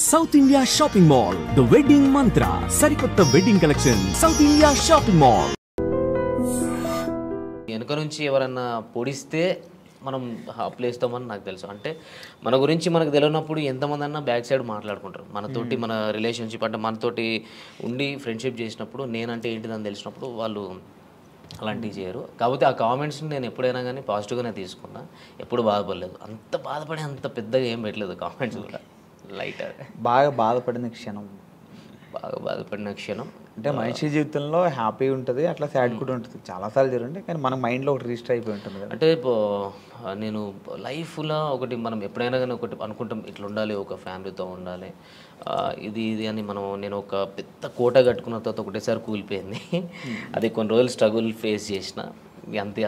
South India shopping mall the wedding మంత్ర సరికొత్త wedding collection south India shopping mall. వెనుక నుంచి ఎవరన్నా పొడిస్తే మనం ప్లేస్తామని నాకు తెలుసు. అంటే మన గురించి మనకు తెలియనప్పుడు ఎంతమంది అన్నా బ్యాక్ సైడ్ మాట్లాడుకుంటారు. మనతోటి మన రిలేషన్షిప్ అంటే మనతోటి ఉండి ఫ్రెండ్షిప్ చేసినప్పుడు నేనంటే ఏంటిదని తెలిసినప్పుడు వాళ్ళు అలాంటివి చేయరు. కాకపోతే ఆ కామెంట్స్ని నేను ఎప్పుడైనా కానీ పాజిటివ్గానే తీసుకున్నా, ఎప్పుడు బాధపడలేదు. అంత బాధపడి అంత పెద్దగా ఏం పెట్టలేదు కామెంట్స్ కూడా. లైట్ బాగా బాధపడిన క్షణం అంటే మనిషి జీవితంలో హ్యాపీ ఉంటుంది, అట్లా సాడ్ కూడా ఉంటుంది. చాలాసార్లు జరుగుతుంది, కానీ మన మైండ్లో ఒకటి రిజిస్టర్ అయిపోయి ఉంటుంది కదా. అంటే నేను లైఫ్లో ఒకటి మనం ఎప్పుడైనా కానీ ఒకటి అనుకుంటాం, ఇట్లా ఉండాలి, ఒక ఫ్యామిలీతో ఉండాలి, ఇది అని నేను ఒక పెద్ద కోట కట్టుకున్న తర్వాత ఒకటేసారి కూలిపోయింది. అది కొన్ని రోజులు స్ట్రగుల్ ఫేస్ చేసిన,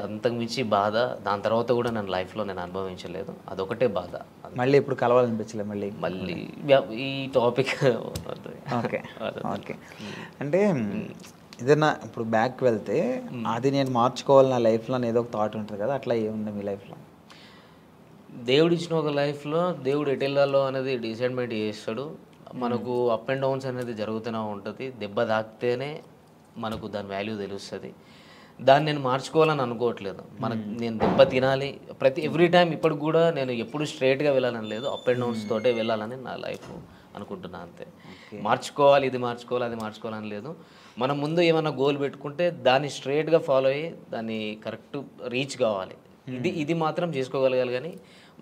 అంతకుమించి బాధ దాని తర్వాత కూడా నేను లైఫ్లో అనుభవించలేదు. అదొకటే బాధ. మళ్ళీ ఇప్పుడు కలవాలనిపించలే మళ్ళీ ఈ టాపిక్. Okay okay. అంటే ఏదైనా ఇప్పుడు బ్యాక్ వెళ్తే అది నేను మార్చుకోవాలి నా లైఫ్లో అని ఏదో ఒక థాట్ ఉంటుంది కదా, అట్లా ఏముంది మీ లైఫ్లో? దేవుడు ఇచ్చిన ఒక లైఫ్లో దేవుడు ఎటు వెళ్ళాలో అనేది డిసైడ్మెంట్ చేస్తాడు. మనకు అప్ అండ్ డౌన్స్ అనేది జరుగుతూనే ఉంటుంది. దెబ్బ తాకితేనే మనకు దాని వాల్యూ తెలుస్తుంది. దాన్ని నేను మార్చుకోవాలని అనుకోవట్లేదు. నేను దెబ్బ తినాలి ఎవ్రీ టైం. ఇప్పటికి కూడా నేను ఎప్పుడు స్ట్రైట్గా వెళ్ళాలని లేదు, అప్ అండ్ డౌన్స్ తోటే వెళ్ళాలని నా లైఫ్ అనుకుంటున్నా అంతే. మార్చుకోవాలి, ఇది మార్చుకోవాలి, అది మార్చుకోవాలని లేదు. మనం ముందు ఏమైనా గోల్ పెట్టుకుంటే దాన్ని స్ట్రైట్గా ఫాలో అయ్యి దాన్ని కరెక్ట్ రీచ్ కావాలి. ఇది మాత్రం చేసుకోగలగాలి. కానీ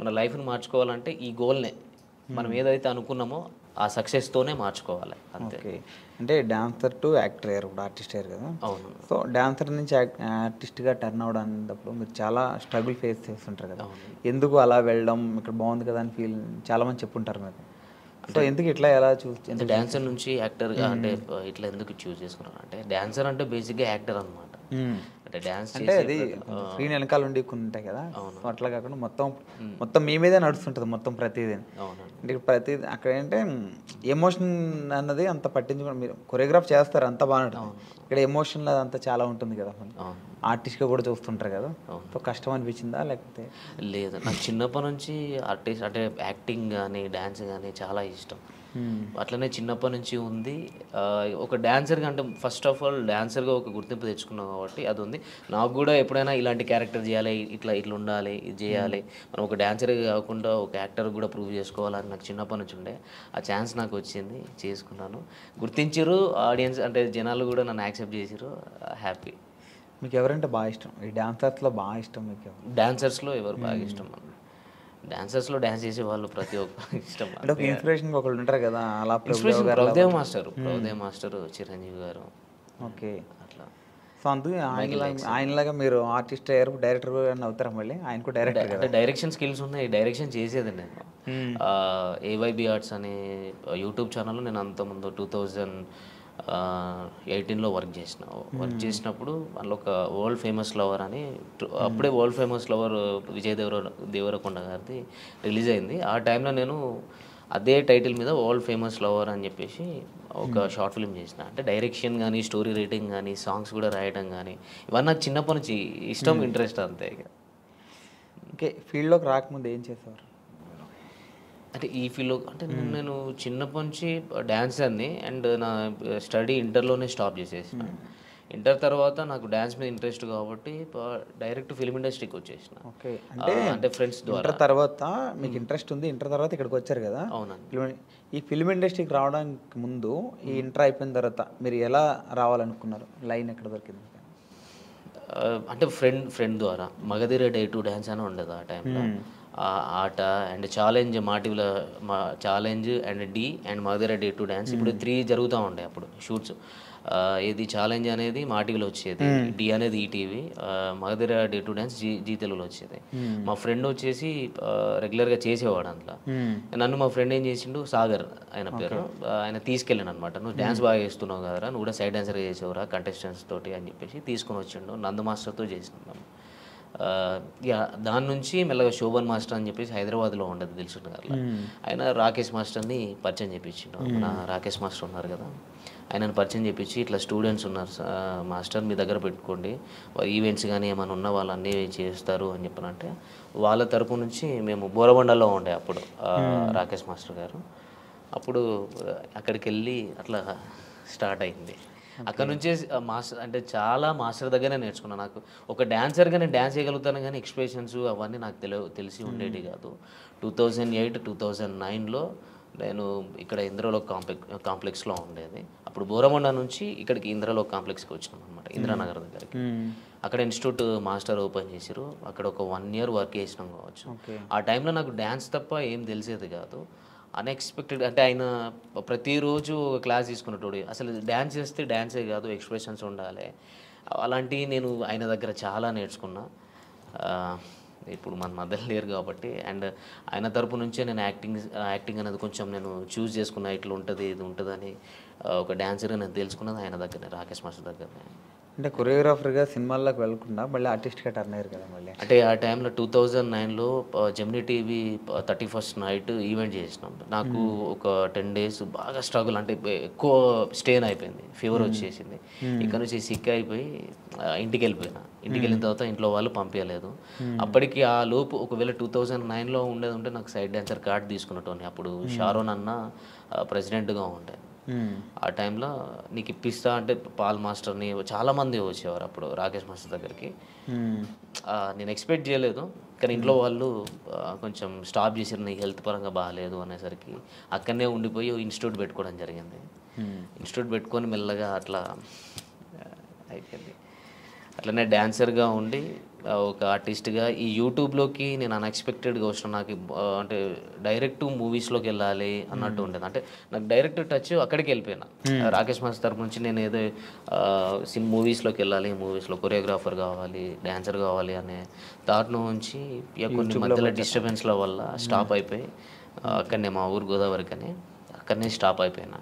మన లైఫ్ని మార్చుకోవాలంటే ఈ గోల్నే మనం ఏదైతే అనుకున్నామో ఆ సక్సెస్తోనే మార్చుకోవాలి అంతే. అంటే డాన్సర్ టు యాక్టర్ అయ్యారు, ఇప్పుడు ఆర్టిస్ట్ అయ్యారు కదా. అవును. సో డాన్సర్ నుంచి ఆర్టిస్ట్గా టర్న్ అవడానికి మీరు చాలా స్ట్రగుల్ ఫేస్ చేస్తుంటారు కదా. ఎందుకు అలా వెళ్ళడం, ఇక్కడ బాగుంది కదా అని ఫీల్ చాలామంది చెప్పుంటారు మీరు. సో ఎందుకు ఇట్లా ఎలా అంటే డాన్సర్ నుంచి యాక్టర్గా అంటే ఇట్లా ఎందుకు చూస్ చేసుకున్నాను అంటే, డాన్సర్ అంటే బేసిక్గా యాక్టర్ అనమాట. అంటే డాన్స్ అంటే అది స్క్రీన్ వెనకాల ఉండి కొన్ని ఉంటాయి కదా, అట్లా కాకుండా మొత్తం మీ మీదే నడుస్తుంటుంది మొత్తం ప్రతిదీ. అంటే ప్రతిదీ అక్కడ ఏంటంటే ఎమోషన్ అన్నది అంత పట్టించుకోండి. మీరు కొరియోగ్రాఫ్ చేస్తారు అంత బాగుంటుంది, ఇక్కడ ఎమోషన్ అంతా చాలా ఉంటుంది కదా. ఆర్టిస్ట్గా కూడా చూస్తుంటారు కదా. సో కష్టం అనిపించిందా లేకపోతే? లేదు, నాకు చిన్నప్పటి నుంచి ఆర్టిస్ట్ అంటే యాక్టింగ్ కానీ డ్యాన్స్ కానీ చాలా ఇష్టం. అట్లనే చిన్నప్పటి నుంచి ఉంది. ఒక డాన్సర్గా అంటే ఫస్ట్ ఆఫ్ ఆల్ డాన్సర్గా ఒక గుర్తింపు తెచ్చుకున్నాం కాబట్టి అది ఉంది. నాకు కూడా ఎప్పుడైనా ఇలాంటి క్యారెక్టర్ చేయాలి, ఇట్లా ఉండాలి, ఇది చేయాలి, మనం ఒక డాన్సర్గా కాకుండా ఒక యాక్టర్ కూడా ప్రూవ్ చేసుకోవాలని నాకు చిన్నప్పటి నుంచి ఉండే. ఆ ఛాన్స్ నాకు వచ్చింది, చేసుకున్నాను. గుర్తించారు ఆడియన్స్, అంటే జనాలు కూడా నన్ను యాక్సెప్ట్ చేసారు. హ్యాపీ. మీకు ఎవరంటే బాగా ఇష్టం? ఈ డాన్సర్స్లో బాగా ఇష్టం మీకు? డాన్సర్స్లో ఎవరు బాగా ఇష్టం? డాన్సర్స్లో డాన్స్ చేసే వాళ్ళు ప్రతి ఒక్క ఇష్టం. అంటే ఒక ఇన్స్పిరేషన్ ఒకళ్ళు ఉంటారు కదా, అలా ప్రభుదేవ్ మాస్టర్, చిరంజీవి గారు. ఓకే, అట్లా. సో అందుకే ఆయనలాగా మీరు ఆర్టిస్ట్ అయ్యారు, డైరెక్టర్ అని అవుతారా? మళ్ళీ ఆయన కూడా డైరెక్టర్ అంటే డైరెక్షన్ స్కిల్స్ ఉన్నాయి, డైరెక్షన్ చేసేది నేను. ఏవైబి ఆర్ట్స్ అనే యూట్యూబ్ ఛానల్లో నేను అంతకుముందు 2018లో వర్క్ చేసినప్పుడు అందులో ఒక వరల్డ్ ఫేమస్ లవర్ అని, అప్పుడే world famous lover Vijay Deverakonda గారిది రిలీజ్ అయింది. ఆ టైంలో నేను అదే టైటిల్ మీద వరల్డ్ ఫేమస్ లవర్ అని చెప్పేసి ఒక షార్ట్ ఫిల్మ్ చేసిన. అంటే డైరెక్షన్ కానీ, స్టోరీ రైటింగ్ కానీ, సాంగ్స్ కూడా రాయడం కానీ, ఇవన్నీ నాకు చిన్నప్పటి నుంచి ఇష్టం, ఇంట్రెస్ట్ అంతే. ఓకే, ఫీల్డ్లోకి రాకముందు ఏం చేసేవారు? అంటే ఈ ఫీల్డ్లో అంటే నేను చిన్నప్పటి నుంచి డ్యాన్సర్ని, అండ్ నా స్టడీ ఇంటర్లోనే స్టాప్ చేసేసిన. ఇంటర్ తర్వాత నాకు డ్యాన్స్ మీద ఇంట్రెస్ట్ కాబట్టి డైరెక్ట్ ఫిల్మ్ ఇండస్ట్రీకి వచ్చేసిన. ఓకే, అంటే ఫ్రెండ్స్ ద్వారా. ఇంటర్ తర్వాత మీకు ఇంట్రెస్ట్ ఉంది, ఇంటర్ తర్వాత ఇక్కడికి వచ్చారు కదా. అవునండి. ఈ ఫిల్మ్ ఇండస్ట్రీకి రావడానికి ముందు, ఈ ఇంటర్ అయిపోయిన తర్వాత మీరు ఎలా రావాలనుకున్నారు? లైన్ ఎక్కడ దొరికింది? అంటే ఫ్రెండ్ ద్వారా మగధీర డే టు డ్యాన్స్ అని ఉండదు ఆ టైంలో. Aata and challenge, challenge and Dhee and Magadheera day to dance, ఇప్పుడు 3 జరుగుతూ ఉండే అప్పుడు షూట్స్. ఇది ఛాలెంజ్ అనేది మా టీవీలో వచ్చేది, డి అనేది ETV, Magadheera day to dance Zee తెలుగులో వచ్చేది. మా ఫ్రెండ్ వచ్చేసి రెగ్యులర్గా చేసేవాడు అందులో. నన్ను మా ఫ్రెండ్ ఏం చేసిండు, సాగర్ ఆయన పేరు, ఆయన తీసుకెళ్ళాను అనమాట. నువ్వు డ్యాన్స్ బాగా చేస్తున్నావు కదరా, నువ్వు కూడా సైడ్ డాన్సర్గా చేసేవరా కంటెస్టెంట్స్ తోటి అని చెప్పేసి తీసుకొని వచ్చిండు. నందు మాస్టర్తో చేసినాం. దాని నుంచి మెల్లగా శోభన్ మాస్టర్ అని చెప్పేసి హైదరాబాద్లో ఉండదు తెలుసుంది కదా, ఆయన రాకేష్ మాస్టర్ని పరిచయం చేయించిండు. మన రాకేష్ మాస్టర్ ఉన్నారు కదా, ఆయనను పరిచయం చేయించి ఇట్లా స్టూడెంట్స్ ఉన్నారు మాస్టర్, మీ దగ్గర పెట్టుకోండి, ఈవెంట్స్ కానీ ఏమైనా ఉన్న వాళ్ళన్నీ చేస్తారు అని చెప్పనంటే, వాళ్ళ తరపు నుంచి మేము బోరబండలో ఉండే అప్పుడు రాకేష్ మాస్టర్ గారు, అప్పుడు అక్కడికి వెళ్ళి అట్లా స్టార్ట్ అయింది. అక్కడ నుంచే మాస్టర్ అంటే చాలా మాస్టర్ దగ్గరనే నేర్చుకున్నాను. నాకు ఒక డాన్సర్గా నేను డ్యాన్స్ చేయగలుగుతాను కానీ ఎక్స్ప్రెషన్స్ అవన్నీ నాకు తెలిసి ఉండేవి కాదు. 2008, 2009లో నేను ఇక్కడ ఇంద్రలోక్ కాంప్లెక్స్లో ఉండేది. అప్పుడు బోరమండ నుంచి ఇక్కడికి ఇంద్రలోక్ కాంప్లెక్స్కి వచ్చినాం అనమాట, ఇంద్రానగర్ దగ్గరికి. అక్కడ ఇన్స్టిట్యూట్ మాస్టర్ ఓపెన్ చేసిరు. అక్కడ ఒక 1 year వర్క్ చేసినాం కావచ్చు. ఆ టైంలో నాకు డ్యాన్స్ తప్ప ఏం తెలిసేది కాదు. అన్ఎక్స్పెక్టెడ్ అంటే ఆయన ప్రతిరోజు క్లాస్ తీసుకునేటోడు. అసలు డ్యాన్స్ చేస్తే డ్యాన్సే కాదు, ఎక్స్ప్రెషన్స్ ఉండాలి. అలాంటివి నేను ఆయన దగ్గర చాలా నేర్చుకున్నా. ఇప్పుడు మన మధ్యలో లేరు కాబట్టి. అండ్ ఆయన తరపు నుంచే నేను యాక్టింగ్ అనేది కొంచెం నేను చూస్ చేసుకున్నా. ఇట్లా ఉంటుంది, ఇది ఉంటుందని ఒక డాన్సర్గా నేను తెలుసుకున్నది ఆయన దగ్గరనే, రాకేష్ మాస్టర్ దగ్గరనే. అంటే కొరియోగ్రాఫర్గా సినిమాల్లోకి వెళ్ళకుండా మళ్ళీ ఆర్టిస్ట్గా టర్న్ అయ్యారు కదా మళ్ళీ. అంటే ఆ టైంలో 2009లో Gemini TV 31st night event చేసినాం. నాకు ఒక 10 days బాగా స్ట్రగుల్, అంటే ఎక్కువ స్టేన్ అయిపోయింది, ఫీవర్ వచ్చేసింది. ఇక్కడ నుంచి సిక్ అయిపోయి ఇంటికి వెళ్ళిపోయినా. ఇంటికి వెళ్ళిన తర్వాత ఇంట్లో వాళ్ళు పంపించలేదు. అప్పటికి ఆ లోపు ఒకవేళ 2009లో ఉండేది ఉంటే నాకు సైడ్ డాన్సర్ కార్డ్ తీసుకున్నట్టు. అప్పుడు షారోన్ అన్న ప్రెసిడెంట్గా ఉండే. ఆ టైంలో నీకు ఇప్పిస్తా అంటే పాల్ మాస్టర్ని చాలామంది వచ్చేవారు అప్పుడు రాకేష్ మాస్టర్ దగ్గరికి. నేను ఎక్స్పెక్ట్ చేయలేదు, కానీ ఇంట్లో వాళ్ళు కొంచెం స్టాప్ చేసారు, నీకు హెల్త్ పరంగా బాగాలేదు అనేసరికి అక్కడనే ఉండిపోయి ఇన్స్టిట్యూట్ పెట్టుకోవడం జరిగింది. ఇన్స్టిట్యూట్ పెట్టుకొని మెల్లగా అట్లా అయిపోయింది. అట్లనే డాన్సర్గా ఉండి ఒక ఆర్టిస్ట్గా ఈ యూట్యూబ్లోకి నేను అన్ఎక్స్పెక్టెడ్గా వచ్చిన. నాకు అంటే డైరెక్ట్ మూవీస్లోకి వెళ్ళాలి అన్నట్టు ఉండేది. అంటే నాకు డైరెక్ట్ టచ్ అక్కడికి వెళ్ళిపోయినా. రాకేష్ మాస్టర్ తరపు నుంచి నేను ఏదో మూవీస్లోకి వెళ్ళాలి, మూవీస్లో కొరియోగ్రాఫర్ కావాలి, డాన్సర్ కావాలి అనే థాట్ నుంచి కొన్ని మధ్యలో డిస్టర్బెన్స్ల వల్ల స్టాప్ అయిపోయి అక్కడనే మా ఊరు గోదావరి కానీ అక్కడనే స్టాప్ అయిపోయినా.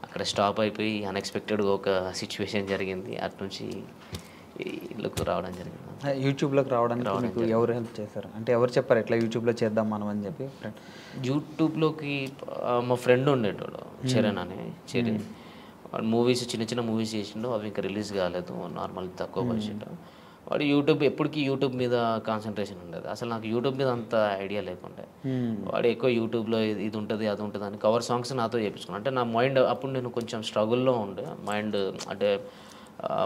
అక్కడ స్టాప్ అయిపోయి అన్ఎక్స్పెక్టెడ్గా ఒక సిచ్యువేషన్ జరిగింది. అటు నుంచి ఇళ్ళకు రావడం జరిగింది. యూట్యూబ్లోకి రావడానికి మీకు ఎవరు హెల్ప్ చేశారు? అంటే ఎవరు చెప్పారు ఇట్లా యూట్యూబ్లో చేద్దాం మనం అని చెప్పి? యూట్యూబ్లోకి మా ఫ్రెండ్ ఉండేటోడు, చరణ్ అని. వాడు మూవీస్ చిన్న చిన్న మూవీస్ చేసిండు, అవి ఇంకా రిలీజ్ కాలేదు, నార్మల్ తక్కువ బడ్జెట్. వాడు ఎప్పటికీ యూట్యూబ్ మీద కాన్సన్ట్రేషన్ ఉండేది. అసలు నాకు యూట్యూబ్ మీద అంత ఐడియా లేకుండే. వాడు ఎక్కువ యూట్యూబ్లో ఇది ఉంటుంది అది ఉంటుంది అని కవర్ సాంగ్స్ నాతో చేయించుకున్నాను. అంటే నా మైండ్ అప్పుడు నేను కొంచెం స్ట్రగుల్లో ఉండే, మైండ్ అంటే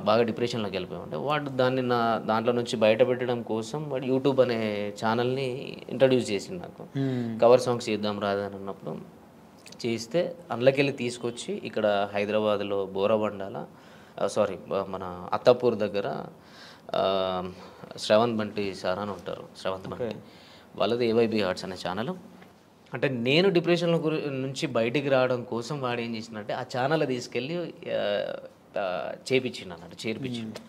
బాగా డిప్రెషన్లోకి వెళ్ళిపోయి ఉండే. వాడు దాంట్లో నుంచి బయటపెట్టడం కోసం వాడు యూట్యూబ్ అనే ఛానల్ని ఇంట్రడ్యూస్ చేసింది నాకు. కవర్ సాంగ్స్ చేద్దాం రాదని అన్నప్పుడు చేస్తే అందులోకి వెళ్ళి తీసుకొచ్చి ఇక్కడ హైదరాబాద్లో బోరబండాల మన అత్తాపూర్ దగ్గర శ్రవంత్ బంటి సార్ అని ఉంటారు, శ్రవంత్ బంటి. వాళ్ళది ఏవైబీ ఆర్ట్స్ అనే ఛానల్. అంటే నేను డిప్రెషన్లో నుంచి బయటికి రావడం కోసం వాడు ఏం చేసినట్టే ఆ ఛానల్ తీసుకెళ్ళి చేపించిండు అన్నట్టు, చేర్పించిండు.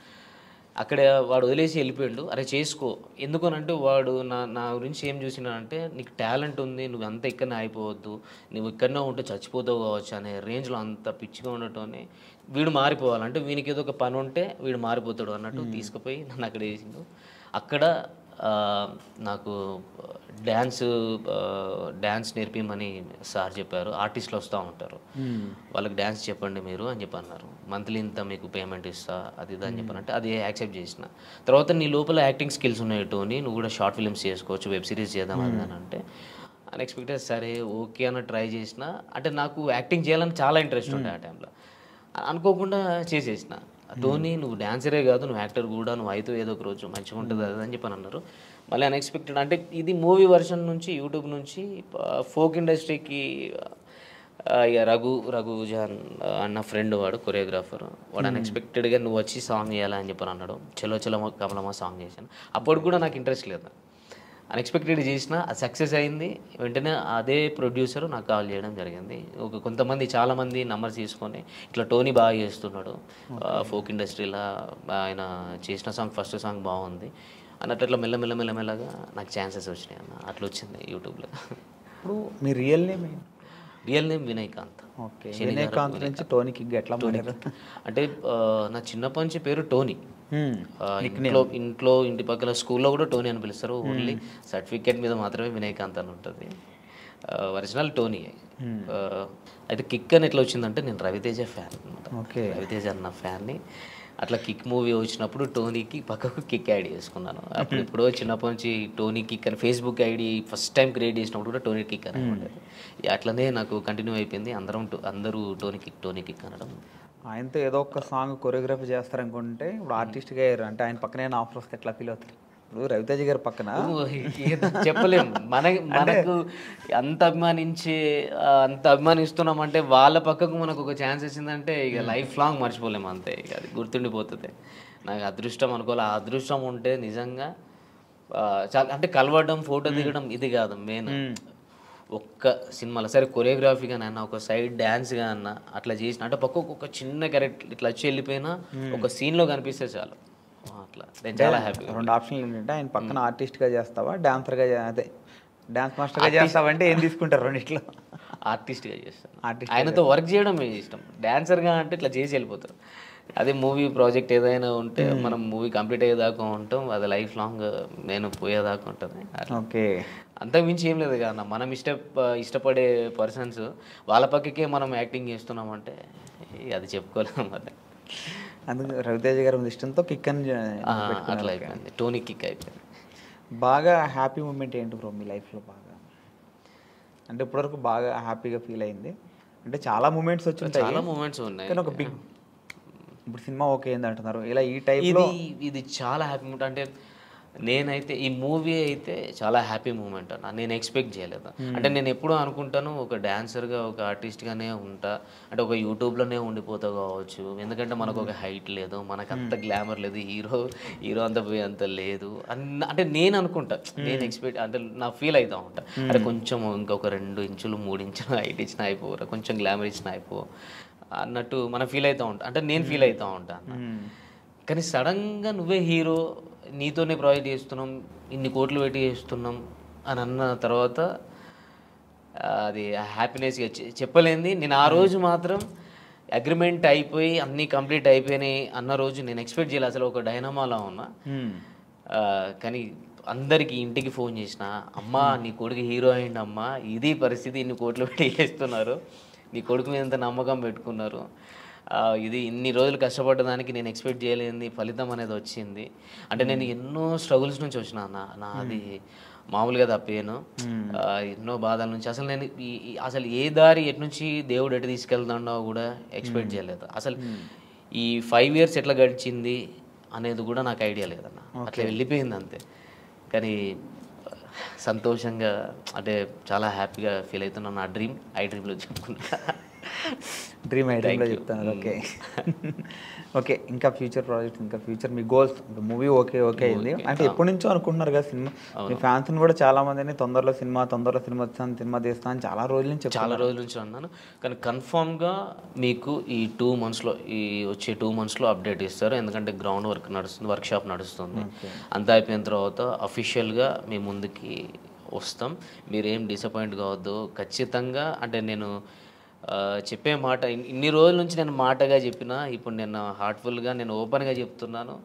అక్కడ వాడు వదిలేసి వెళ్ళిపోయాడు. అరే చేసుకో, ఎందుకనంటే వాడు నా గురించి ఏం చూసినాడంటే నీకు టాలెంట్ ఉంది, నువ్వు అంత ఇక్కడనే అయిపోవద్దు, నువ్వు ఇక్కడనే ఉంటే చచ్చిపోతావు కావచ్చు అనే రేంజ్లో అంత పిచ్చిగా ఉండటం. వీడు మారిపోవాలంటే వీనికి ఏదో ఒక పని ఉంటే వీడు మారిపోతాడు అన్నట్టు తీసుకుపోయి నన్ను అక్కడ వేసిండు. అక్కడ నాకు డ్యాన్స్ నేర్పిమని సార్ చెప్పారు. ఆర్టిస్టులు వస్తూ ఉంటారు, వాళ్ళకి డ్యాన్స్ చెప్పండి మీరు అని చెప్పి అన్నారు. మంత్లీ ఇంత మీకు పేమెంట్ ఇస్తా అది ఇది అని చెప్పానంటే అది యాక్సెప్ట్ చేసిన. తర్వాత నీ లోపల యాక్టింగ్ స్కిల్స్ ఉన్నాయటోని నువ్వు కూడా షార్ట్ ఫిల్మ్స్ చేసుకోవచ్చు, వెబ్ సిరీస్ చేద్దాం అని అంటే అన్ఎక్స్పెక్టెడ్ సరే ఓకే అన్న ట్రై చేసిన. అంటే నాకు యాక్టింగ్ చేయాలని చాలా ఇంట్రెస్ట్ ఉండే ఆ టైంలో. అనుకోకుండా చేసేసిన. టోనీ నువ్వు డాన్సరే కాదు, నువ్వు యాక్టర్ కూడా, నువ్వు అయితే ఏదో ఒక రోజు మంచిగా ఉంటుంది అది అని చెప్పని అన్నారు. మళ్ళీ అన్ఎక్స్పెక్టెడ్ అంటే ఇది మూవీ వర్షన్ నుంచి యూట్యూబ్ నుంచి ఫోక్ ఇండస్ట్రీకి ఇక రఘుజాన్ అన్న ఫ్రెండ్, వాడు కొరియోగ్రాఫర్. వాడు అన్ఎక్స్పెక్టెడ్గా నువ్వు వచ్చి సాంగ్ చేయాలని చెప్పని అన్నాడు. చలో చలో కమలమ్మ సాంగ్ చేశాను. అప్పుడు కూడా నాకు ఇంట్రెస్ట్ లేదు, అన్ఎక్స్పెక్టెడ్ చేసిన, అది సక్సెస్ అయింది. వెంటనే అదే ప్రొడ్యూసర్ నాకు కాల్ చేయడం జరిగింది. చాలామంది నంబర్స్ తీసుకొని ఇట్లా టోనీ బాగా చేస్తున్నాడు ఫోక్ ఇండస్ట్రీలో, ఆయన చేసిన సాంగ్ ఫస్ట్ సాంగ్ బాగుంది అన్నట్టు అట్లా మెల్లమెల్లగా నాకు ఛాన్సెస్ వచ్చినాయి అన్న. అట్లా వచ్చింది యూట్యూబ్లో. ఇప్పుడు మీ real name Vinayakanth. Okay, Vinayakanth నుంచి టోనీకి ఎట్లా మారారు? అంటే నా చిన్నప్పటి నుంచి పేరు టోనీ. ఇంటి పక్కల స్కూల్లో కూడా టోనీ అని పిలుస్తారు. ఓన్లీ సర్టిఫికేట్ మీద మాత్రమే వినయకాంత్ అని ఉంటుంది. Original Tony. అయితే కిక్ అని ఎట్లా వచ్చిందంటే నేను రవితేజ ఫ్యాన్ అనమాట. రవితేజ అన్న ఫ్యాన్ని. అట్లా కిక్ మూవీ వచ్చినప్పుడు టోనీకి పక్కకు కిక్ యాడ్ చేసుకున్నాను. అప్పుడు ఎప్పుడో చిన్నప్పటి నుంచి టోనీ కిక్ అని Facebook ID first time create చేసినప్పుడు కూడా టోనీ కిక్ అని ఉండేది. అట్లనే నాకు కంటిన్యూ అయిపోయింది. అందరూ టోనీ కిక్ అనడం. ఆయనతో ఏదో ఒక సాంగ్ కొరియోగ్రఫీ చేస్తారనుకుంటే ఇప్పుడు ఆర్టిస్ట్గా అయ్యారు అంటే ఆయన పక్కనే ఆఫర్ వస్తే ఎట్లా ఫీల్ అవుతారు? ఇప్పుడు రవితేజ గారి పక్కన చెప్పలేము. మనకు అంత అభిమానిస్తున్నామంటే వాళ్ళ పక్కకు మనకు ఒక ఛాన్స్ వచ్చిందంటే ఇక లైఫ్ లాంగ్ మర్చిపోలేము అంతే. ఇక అది గుర్తుండిపోతుంది. నాకు అదృష్టం అనుకోవాలి. ఆ అదృష్టం ఉంటే నిజంగా చాలా అంటే కలవడం, ఫోటో దిగడం ఇది కాదు మెయిన్. ఒక్క సినిమాలో సరే కొరియోగ్రఫీగా అన్న, ఒక సైడ్ డ్యాన్స్గా అన్న అట్లా చేసిన అంటే పక్కకు ఒక చిన్న క్యారెక్టర్ ఇట్లా వచ్చి వెళ్ళిపోయినా ఒక సీన్లో కనిపిస్తే చాలు. అట్లా నేను చాలా హ్యాపీ. 2 ఆప్షన్లు ఏంటంటే ఆయన పక్కన ఆర్టిస్ట్గా చేస్తావా, డాన్సర్గా అదే డాన్స్ మాస్టర్గా చేస్తావా అంటే ఏం తీసుకుంటారు రెండిట్లో? ఆర్టిస్ట్గా చేస్తాను. ఆయనతో వర్క్ చేయడం ఇష్టం. డాన్సర్గా అంటే ఇట్లా చేసి వెళ్ళిపోతారు. అదే మూవీ ప్రాజెక్ట్ ఏదైనా ఉంటే మనం మూవీ కంప్లీట్ అయ్యేదాకా ఉంటాం. అది లైఫ్ లాంగ్ నేను పోయేదాకా ఉంటుంది. ఓకే, అంతకు మించి ఏం లేదు కదా. మనం ఇష్టపడే పర్సన్స్ వాళ్ళ పక్కకే మనం యాక్టింగ్ చేస్తున్నామంటే అది చెప్పుకోలేము. అది అందుకు రవితేజ గారి ఇష్టంతో కిక్ అని అట్లా అయిపోయింది. టోనీ కిక్ అయిపోయింది. బాగా హ్యాపీ మూమెంట్ ఏంటి బ్రో మీ లైఫ్లో? బాగా అంటే ఇప్పటివరకు బాగా హ్యాపీగా ఫీల్ అయింది అంటే చాలా మూమెంట్స్ వచ్చి ఉంటాయి, చాలా మూమెంట్స్ ఉన్నాయి. కానీ ఒక బిగ్ ఇప్పుడు సినిమా ఓకే ఏంది అంటున్నారు ఇలా ఈ టైప్లో ఇది చాలా హ్యాపీ మూమెంట్. అంటే నేనైతే ఈ మూవీ అయితే చాలా హ్యాపీ మూమెంట్ అన్న. నేను ఎక్స్పెక్ట్ చేయలేదు. అంటే నేను ఎప్పుడూ అనుకుంటాను ఒక డాన్సర్గా, ఒక ఆర్టిస్ట్గానే ఉంటా, అంటే ఒక యూట్యూబ్లోనే ఉండిపోతా కావచ్చు. ఎందుకంటే మనకు ఒక హైట్ లేదు, మనకు అంత గ్లామర్ లేదు, హీరో అంత లేదు అంటే నేను అనుకుంటా. నేను ఎక్స్పెక్ట్ అంటే నా ఫీల్ అవుతూ ఉంటా, అంటే కొంచెం ఇంకొక 2 ఇంచులు 3 ఇంచులు హైట్ ఇచ్చినా అయిపోరా, కొంచెం గ్లామర్ ఇచ్చినా అయిపో అన్నట్టు మనం ఫీల్ అవుతూ ఉంటాం. అంటే నేను ఫీల్ అవుతూ ఉంటాను. కానీ సడన్గా నువ్వే హీరో, నీతోనే ప్రాజెక్ట్ చేస్తున్నాం, ఇన్ని కోట్లు పెట్టి చేస్తున్నాం అని అన్న తర్వాత అది హ్యాపీనెస్గా చెప్పలేంది. నేను ఆ రోజు మాత్రం అగ్రిమెంట్ అయిపోయి అన్నీ కంప్లీట్ అయిపోయినాయి అన్న రోజు నేను ఎక్స్పెక్ట్ చేయలేదు. అసలు ఒక డైనమాలా ఉన్నా. కానీ అందరికీ ఇంటికి ఫోన్ చేసిన, అమ్మా నీ కొడుకు హీరో అయింది అమ్మా, ఇది పరిస్థితి, ఇన్ని కోట్లు పెట్టి చేస్తున్నారు, నీ కొడుకు మీద ఎంత నమ్మకం పెట్టుకున్నారు, ఇది ఇన్ని రోజులు కష్టపడ్డదానికి నేను ఎక్స్పెక్ట్ చేయలేని ఫలితం అనేది వచ్చింది. అంటే నేను ఎన్నో స్ట్రగుల్స్ నుంచి వచ్చిన నాది మామూలుగా తప్పేను. ఎన్నో బాధల నుంచి అసలు నేను అసలు ఏ దారి ఎటు నుంచి దేవుడు ఎటు తీసుకెళ్తాడో కూడా ఎక్స్పెక్ట్ చేయలేదు. అసలు ఈ 5 years ఎట్లా గడిచింది అనేది కూడా నాకు ఐడియా లేదన్న. అట్లా వెళ్ళిపోయింది అంతే. కానీ సంతోషంగా అంటే చాలా హ్యాపీగా ఫీల్ అవుతున్నాను. నా డ్రీమ్లో చెప్పుకున్నా. డ్రీమ్ ఐటెంలో చెప్తాను. ఓకే ఓకే, ఇంకా ఫ్యూచర్ ప్రాజెక్ట్, ఇంకా ఫ్యూచర్ మీ గోల్స్? మూవీ ఓకే అయింది అంటే ఎప్పటి నుంచో అనుకుంటున్నారు కదా సినిమా. మీ ఫ్యాన్స్ని కూడా చాలా మందిని తొందరలో సినిమా వస్తాను, సినిమా తీస్తాను అని చాలా రోజుల నుంచి అన్నాను. కానీ కన్ఫామ్గా మీకు ఈ 2 monthsలో, ఈ వచ్చే 2 monthsలో అప్డేట్ ఇస్తారు. ఎందుకంటే గ్రౌండ్ వర్క్ నడుస్తుంది, వర్క్షాప్ నడుస్తుంది. అంతా అయిపోయిన తర్వాత అఫీషియల్గా మీ ముందుకి వస్తాం. మీరేం డిసప్పాయింట్ కావద్దు ఖచ్చితంగా. అంటే నేను చెప్పే మాట ఇన్ని రోజుల నుంచి నేను మాటగా చెప్పినా, ఇప్పుడు నేను హార్ట్ఫుల్గా నేను ఓపెన్గా చెప్తున్నాను.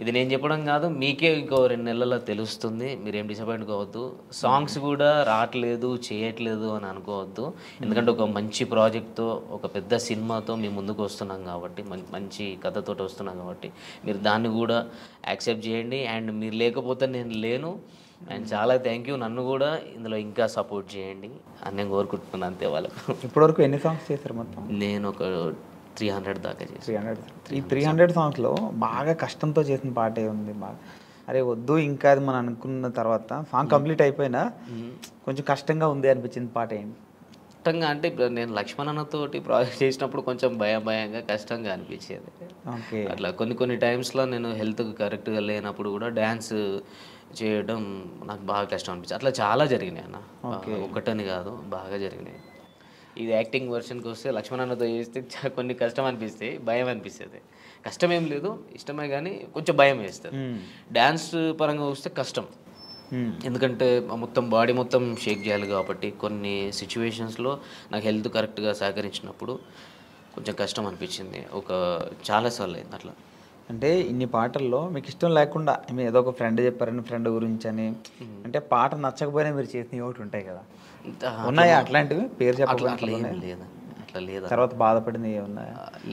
ఇది నేను చెప్పడం కాదు, మీకే ఇంకో 2 నెలల్లో తెలుస్తుంది. మీరేం డిసప్పాయింట్ కావద్దు. సాంగ్స్ కూడా రావట్లేదు, చేయట్లేదు అని అనుకోవద్దు. ఎందుకంటే ఒక మంచి ప్రాజెక్ట్తో, ఒక పెద్ద సినిమాతో మీ ముందుకు వస్తున్నాం కాబట్టి, మంచి కథతో వస్తున్నాం కాబట్టి మీరు దాన్ని కూడా యాక్సెప్ట్ చేయండి. అండ్ మీరు లేకపోతే నేను లేను. అండ్ చాలా థ్యాంక్ యూ. నన్ను కూడా ఇందులో ఇంకా సపోర్ట్ చేయండి అని నేను కోరుకుంటున్నాను అంతే. వాళ్ళకు ఇప్పటివరకు ఎన్ని సాంగ్స్ చేశారు మొత్తం? నేను ఒక 300 దాకా చేశాను. ఈ 300 సాంగ్స్లో బాగా కష్టంతో చేసిన పాటే ఉంది. బాగా అరే వద్దు ఇంకా అది మనం అనుకున్న తర్వాత సాంగ్ కంప్లీట్ అయిపోయినా కొంచెం కష్టంగా ఉంది అనిపించింది పాట ఏంటి? కష్టంగా అంటే ఇప్పుడు నేను లక్ష్మణ్ అన్నతోటి ప్రాజెక్ట్ చేసినప్పుడు కొంచెం భయంగా కష్టంగా అనిపించేది. అట్లా కొన్ని టైమ్స్లో నేను హెల్త్ కరెక్ట్గా లేనప్పుడు కూడా డ్యాన్స్ చేయడం నాకు బాగా కష్టం అనిపించింది. అట్లా చాలా జరిగినాయి అన్న, ఒకటని కాదు, బాగా జరిగినాయి. ఇది యాక్టింగ్ వర్షన్కి వస్తే లక్ష్మణ్ అన్నతో చేస్తే కొన్ని కష్టం అనిపిస్తాయి, భయం అనిపిస్తుంది. కష్టం ఏం లేదు, ఇష్టమే, కానీ కొంచెం భయం వేస్తుంది. డ్యాన్స్ పరంగా వస్తే కష్టం, ఎందుకంటే బాడీ మొత్తం షేక్ చేయాలి కాబట్టి కొన్ని సిచ్యువేషన్స్లో నాకు హెల్త్ కరెక్ట్గా సహకరించినప్పుడు కొంచెం కష్టం అనిపించింది. చాలాసార్లు అయింది అట్లా. అంటే ఇన్ని పాటల్లో మీకు ఇష్టం లేకుండా మీరు ఏదో ఒక ఫ్రెండ్ చెప్పారని ఫ్రెండ్ గురించి అని, అంటే పాట నచ్చకపోయినా మీరు చేసిన ఒకటి ఉంటాయి కదా, ఉన్నాయా అట్లాంటివి? పేరు చెప్పాలి లేదు, అట్లా లేదు. తర్వాత బాధపడింది ఏమన్నా?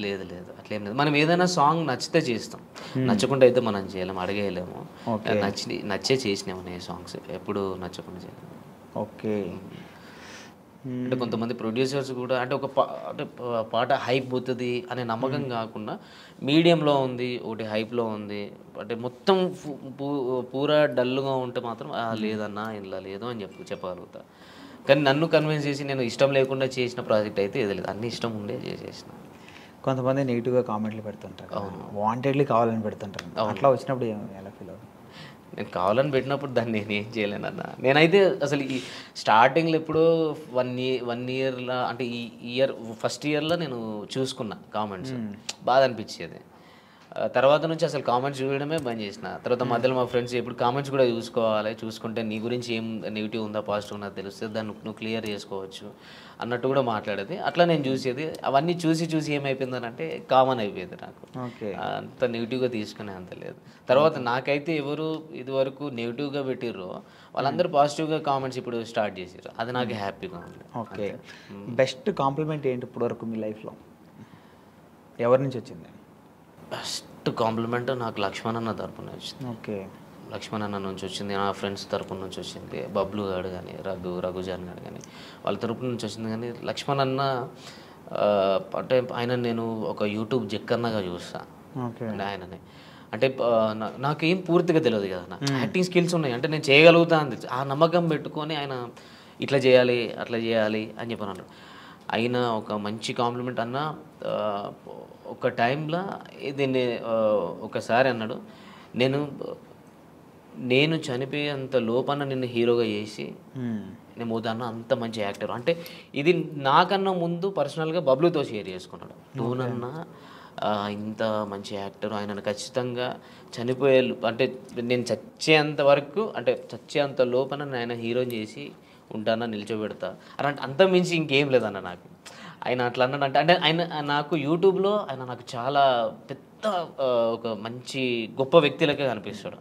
లేదు లేదు అట్లేం లేదు. మనం ఏదైనా సాంగ్ నచ్చితే చేస్తాం, నచ్చకుండా అయితే మనం చేయలేము, అడిగేయలేము. నచ్చే చేసినాము నేను సాంగ్స్, ఎప్పుడు నచ్చకుండా చేయలేము. ఓకే. అంటే కొంతమంది ప్రొడ్యూసర్స్ కూడా అంటే అంటే పాట హైప్ పోతుంది అనే నమ్మకం కాకుండా మీడియంలో ఉంది, ఒకటి హైప్లో ఉంది, అంటే మొత్తం పూరా డల్గా ఉంటే మాత్రం లేదన్నా ఇలా లేదు అని చెప్పగలుగుతా. కానీ నన్ను కన్విన్స్ చేసి నేను ఇష్టం లేకుండా చేసిన ప్రాజెక్ట్ అయితే ఏది లేదు, అన్ని ఇష్టం ఉండే చేసిన. కొంతమంది నెగిటివ్గా కామెంట్లు పెడుతుంటారు, వాంటెడ్లీ కావాలని పెడుతుంటారు. అట్లా వచ్చినప్పుడు ఎలా ఫీల్ అవుతుంది? నేను కావాలని పెట్టినప్పుడు దాన్ని నేను ఏం చేయలేనన్నా. నేనైతే అసలు ఈ స్టార్టింగ్లో ఎప్పుడో 1 ఇయర్లో అంటే ఈ ఫస్ట్ ఇయర్లో నేను చూసుకున్నా కామెంట్స్, బాధ అనిపించేది. తర్వాత నుంచి అసలు కామెంట్స్ చూడడమే బంద్ చేసిన. తర్వాత మధ్యలో మా ఫ్రెండ్స్ ఎప్పుడు కామెంట్స్ కూడా చూసుకోవాలి, చూసుకుంటే నీ గురించి ఏం నెగిటివ్ ఉందా పాజిటివ్ ఉందా తెలుస్తుంది, దాన్ని నువ్వు క్లియర్ చేసుకోవచ్చు అన్నట్టు కూడా మాట్లాడేది. అట్లా నేను చూసేది. అవన్నీ చూసి ఏమైపోయిందని అంటే కామన్ అయిపోయింది నాకు. అంత నెగిటివ్గా తీసుకునే అంత లేదు. తర్వాత నాకైతే ఎవరు ఇదివరకు నెగిటివ్గా పెట్టిర్రో వాళ్ళందరూ పాజిటివ్గా కామెంట్స్ ఇప్పుడు స్టార్ట్ చేసారు, అది నాకు హ్యాపీగా ఉంది. ఓకే. బెస్ట్ కాంప్లిమెంట్ ఏంటి ఇప్పటివరకు మీ లైఫ్లో, ఎవరి నుంచి వచ్చింది? బెస్ట్ కాంప్లిమెంట్ నాకు లక్ష్మణ్ అన్న తరపున వచ్చింది. ఓకే. లక్ష్మణ్ అన్న నుంచి వచ్చింది, నా ఫ్రెండ్స్ తరపు నుంచి వచ్చింది, బబ్లు గారు కానీ రఘుజాన్ గారు కానీ వాళ్ళ తరపు నుంచి వచ్చింది. కానీ లక్ష్మణ్ అన్న అంటే ఆయన నేను ఒక యూట్యూబ్ జక్కన్నగా చూస్తాను. అంటే ఆయననే అంటే నాకేం పూర్తిగా తెలియదు కదా, నాకు యాక్టింగ్ స్కిల్స్ ఉన్నాయి అంటే నేను చేయగలుగుతా అని ఆ నమ్మకం పెట్టుకొని ఆయన ఇట్లా చేయాలి అట్లా చేయాలి అని చెప్పి అన్నాడు. అయినా ఒక మంచి కాంప్లిమెంట్ అన్న. ఒక టైంలో దీన్ని ఒకసారి అన్నాడు, నేను చనిపోయేంత లోపల నిన్ను హీరోగా చేసి నేను పోతాను, అంత మంచి యాక్టర్. అంటే ఇది నాకన్నా ముందు పర్సనల్గా బబ్లుతో షేర్ చేసుకున్నాడు. నువ్వునన్నా ఇంత మంచి యాక్టర్, ఆయనను ఖచ్చితంగా చనిపోయే అంటే నేను చచ్చేంత వరకు అంటే చచ్చేంత లోపల ఆయన హీరోని చేసి ఉంటానా, నిల్చోబెడతా అలాంటి అంత మించి ఇంకేం లేదన్న నాకు. ఆయన అట్లా అన్నాడు అంటే ఆయన నాకు యూట్యూబ్లో ఆయన నాకు చాలా పెద్ద ఒక మంచి గొప్ప వ్యక్తిలకే కనిపిస్తాడు.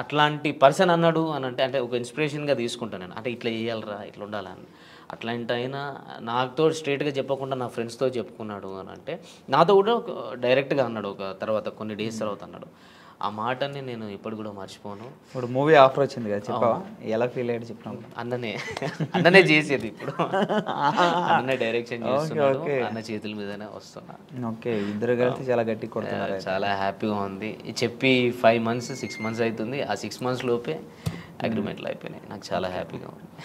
అట్లాంటి పర్సన్ అన్నాడు అని అంటే ఒక ఇన్స్పిరేషన్గా తీసుకుంటాను నేను. అంటే ఇట్లా చేయాలరా, ఇట్లా ఉండాలని. అట్లాంటి అయినా నాతో స్ట్రేట్గా చెప్పకుండా నా ఫ్రెండ్స్తో చెప్పుకున్నాడు అని అంటే నాతో కూడా డైరెక్ట్గా అన్నాడు. ఒక తర్వాత కొన్ని డేస్ తర్వాత అన్నాడు. ఆ మాటని నేను ఇప్పుడు కూడా మర్చిపోను. ఇప్పుడు మూవీ ఆఫర్ వచ్చింది కదా, చెప్పావా ఎలా ఫీల్ అయ్యాడు? చెప్పినావు. అన్ననే చేసేది, ఇప్పుడు అన్ననే డైరెక్షన్ చేస్తున్నాడు, అన్న చేతుల మీదనే వస్తున్నా. ఓకే. ఇద్దరు కలిసి చాలా గట్టి కొడుతున్నారు. చాలా హ్యాపీగా ఉంది. చెప్పి 5 months 6 months అవుతుంది. ఆ 6 months లోపే అగ్రిమెంట్లు అయిపోయినాయి. నాకు చాలా హ్యాపీగా ఉంది.